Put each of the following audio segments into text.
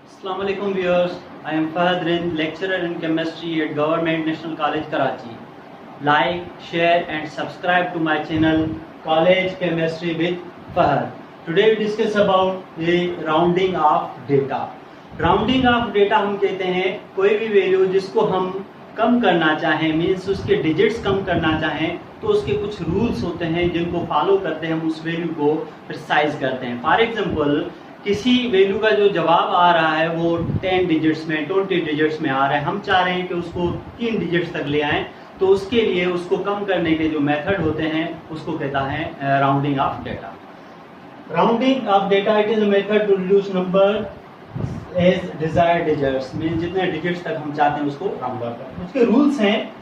Assalamu alaikum viewers. I am Fahad Rind, lecturer in chemistry at Government National College Karachi. Like, share and subscribe to my channel College Chemistry with Fahad. Today we discuss about the rounding of data. Rounding of data हम कहते हैं कोई भी value जिसको हम कम करना चाहें, means उसके डिजिट्स कम करना चाहें, तो उसके कुछ रूल्स होते हैं जिनको फॉलो करते हैं हम उस वैल्यू को प्रिसाइज करते हैं. फॉर एग्जांपल किसी वैल्यू का जो जवाब आ रहा है वो 10 डिजिट्स में 20 डिजिट्स में आ रहा है, हम चाह रहे हैं कि उसको 3 डिजिट्स तक ले आएं, तो उसके लिए उसको कम करने के जो मेथड होते हैं उसको कहता है rounding off data. Rounding off data it is a method to reduce number as desired digits, mean जितने डिजिट्स तक हम चाहते हैं उसको राउंड ऑफ करें. उसके रूल्स हैं,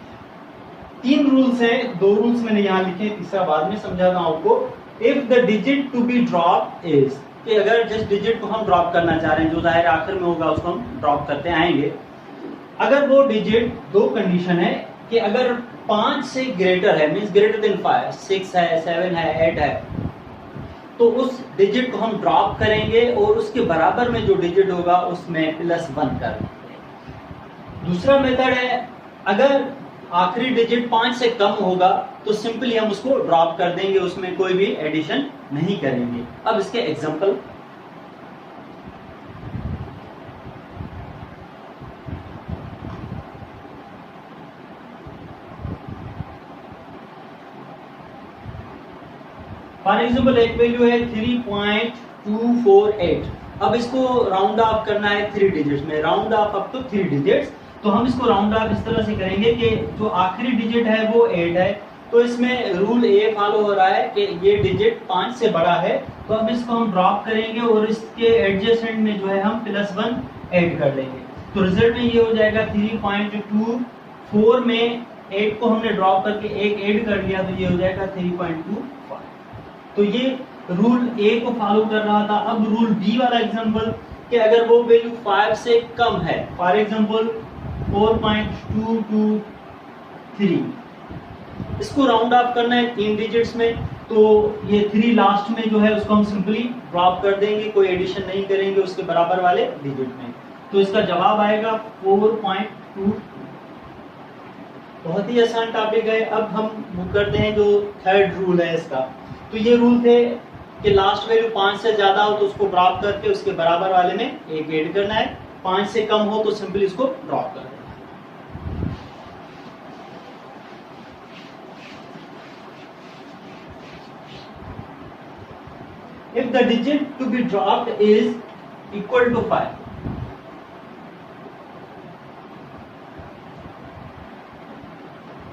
3 रूल्स हैं, 2 रूल्स मैंने यहाँ लिखे, तीसरा बाद में समझाता हूँ आपको. If the digit to be drop is, कि अगर जिस डिजिट को हम ड्रॉप करना चाह रहे हैं जो जाहिर आखिर में होगा उसको हम ड्रॉप करते आएंगे, अगर वो डिजिट, 2 कंडीशन है कि अगर 5 से ग्रेटर है, मींस ग्रेटर देन 5, 6 है, 7 है, 8 है, तो उस डिजिट को हम ड्रॉप करेंगे और उसके बराबर में जो डिजिट होगा उसमें +1 कर देंगे. दूसरा मेथड है अगर आखिरी डिजिट 5 से कम होगा तो सिंपली हम उसको ड्रॉप कर देंगे, उसमें कोई भी एडिशन नहीं करेंगे. अब इसके एग्जांपल, फॉर एग्जांपल एक वैल्यू है 3.248. अब इसको राउंड ऑफ करना है 3 डिजिट्स में, round off up to 3 digits. तो हम इसको राउंड ऑफ इस तरह से करेंगे कि जो आखिरी डिजिट है वो 8 है, तो इसमें रूल ए फॉलो हो रहा है कि ये डिजिट 5 से बड़ा है, तो अब इसको हम ड्रॉप करेंगे और इसके एडजेसेंट में जो है हम +1 ऐड कर लेंगे. तो रिजल्ट में ये हो जाएगा 3.24 में 8 को हमने ड्रॉप करके 1 ऐड कर लिया, तो ये हो जाएगा 3.25. तो ये रूल ए को फॉलो कर रहा था. अब रूल बी वाला एग्जांपल कि अगर वो वैल्यू 5 से कम है, फॉर एग्जांपल 4.223, इसको राउंड ऑफ करना है 3 डिजिट्स में, तो ये 3 लास्ट में जो है उसको हम सिंपली ड्रॉप कर देंगे, कोई एडिशन नहीं करेंगे उसके बराबर वाले डिजिट में, तो इसका जवाब आएगा 4.2. बहुत ही आसान टॉपिक है. अब हम करते हैं जो थर्ड रूल है इसका. तो ये रूल थे कि लास्ट वैल्यू 5 से ज्यादा हो तो उसको ड्रॉप करके उसके बराबर वाले में 1 ऐड करना है, 5 से कम हो तो सिंपली इसको ड्रॉप कर देना है. If the digit to be dropped is equal to 5,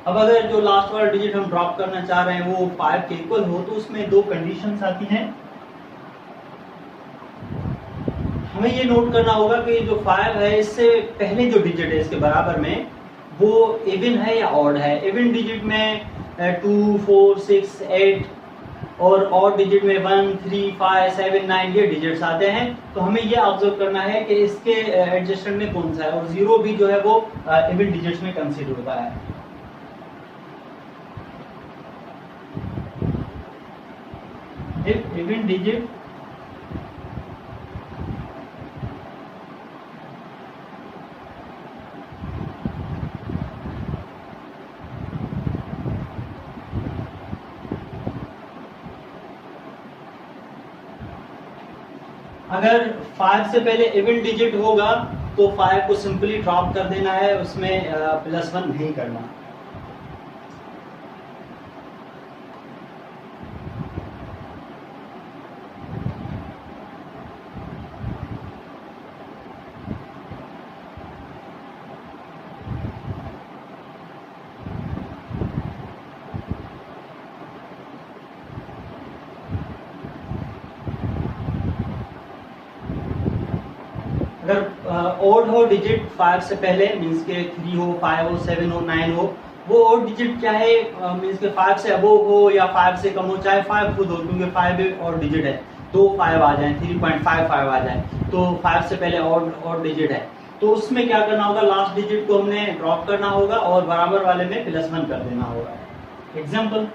अब अगर जो लास्ट वाला डिजिट हम ड्रॉप करना चाह रहे हैं वो 5 के इक्वल हो, तो उसमें 2 कंडीशंस आती हैं. हमें ये नोट करना होगा कि जो 5 है इससे पहले जो डिजिट है इसके बराबर में वो इवन है या ऑड है. इवन डिजिट में 2, 4, 6, 8 और ऑड डिजिट में 1, 3, 5, 7, 9 ये डिजिट्स आते हैं. तो हमें ये ऑब्जर्व करना है कि इसके एडजस्टमेंट में कौन सा है, और 0 भी जो है वो इवन डिजिट्स में कंसीडर होता है. If even digit अगर 5 से पहले इवन डिजिट होगा तो 5 को सिंपली ड्रॉप कर देना है, उसमें +1 नहीं करना. अगर ओड हो डिजिट 5 से पहले, मींस के 3 हो, 5 हो, 7 हो, 9 हो, वो ओड डिजिट क्या है, मींस के 5 से अबोव हो या 5 से कम हो, चाहे 5 खुद हो, क्योंकि 5 भी ओड डिजिट है, तो 5 आ जाए, 3.55 आ जाए, तो 5 से पहले ओड डिजिट है, तो उसमें क्या करना होगा, लास्ट डिजिट को हमने ड्रॉप करना होगा और बराबर वाले में +1 कर देना होगा. एग्जाम्पल,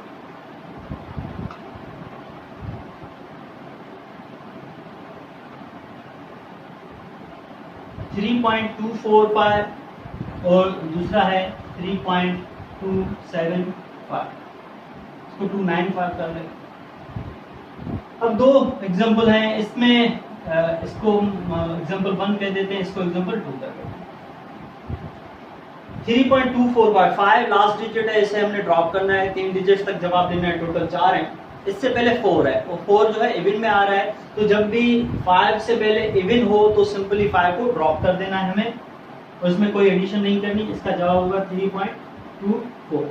3.245 और दूसरा है 3.275, इसको 295 कर लें। अब दो एग्जांपल हैं, इसमें इसको एग्जांपल 1 कह देते हैं, इसको एग्जांपल 2 कर देते हैं। 3.245 लास्ट डिजिट है, इसे हमने ड्रॉप करना है, 3 डिजिट तक जवाब देना है, टोटल 4 है। इससे पहले 4 है, और 4 जो है इवन में आ रहा है, तो जब भी 5 से पहले इवन हो तो सिंपली 5 को ड्रॉप कर देना है हमें, और इसमें कोई एडिशन नहीं करनी। इसका जवाब होगा 3.24।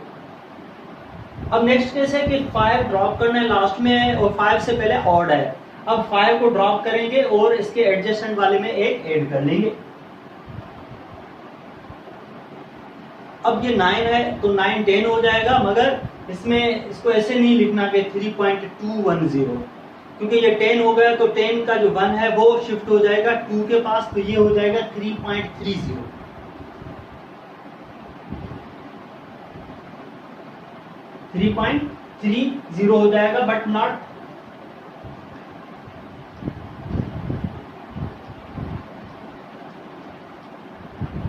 अब नेक्स्ट केस है कि 5 ड्रॉप करना है, लास्ट में है और 5 से पहले ऑड है। अब 5 को ड्रॉप करेंगे और इसके एडजेसेंट वाले में एक ऐड कर लेंगे। अब ये 9 है तो 9 10 हो जाएगा, मगर इसमें इसको ऐसे नहीं लिखना कि 3.210, क्योंकि ये 10 हो गया तो 10 का जो 1 है वो शिफ्ट हो जाएगा 2 के पास, तो ये हो जाएगा 3.30। 3.30 हो जाएगा, बट नॉट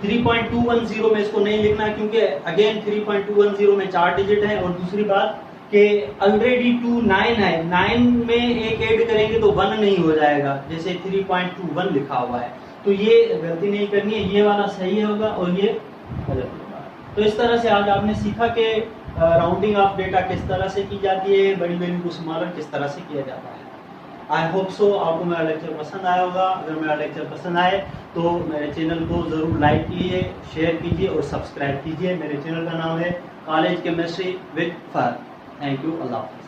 3.210 में इसको नहीं लिखना, क्योंकि अगेन 3.210 में 4 डिजिट है, और दूसरी बात कि ऑलरेडी 9 है, 9 में एक ऐड करेंगे तो 1 नहीं हो जाएगा, जैसे 3.21 लिखा हुआ है, तो ये गलती नहीं करनी है, ये वाला सही होगा और ये गलत होगा। तो इस तरह से आज आपने सीखा कि राउंडिंग ऑफ डेटा किस तरह से की जाती है, बड़ी वैल्यू को स्मॉलर किस तरह से किया जाता है। आई होप सो आपको मेरा लेक्चर पसंद आया होगा। अगर मेरा लेक्चर पसंद आए तो मेरे चैनल को ज़रूर लाइक कीजिए, शेयर कीजिए और सब्सक्राइब कीजिए। मेरे चैनल का नाम है college chemistry with Fahad. Thank you, अल्लाह हाफ़िज़।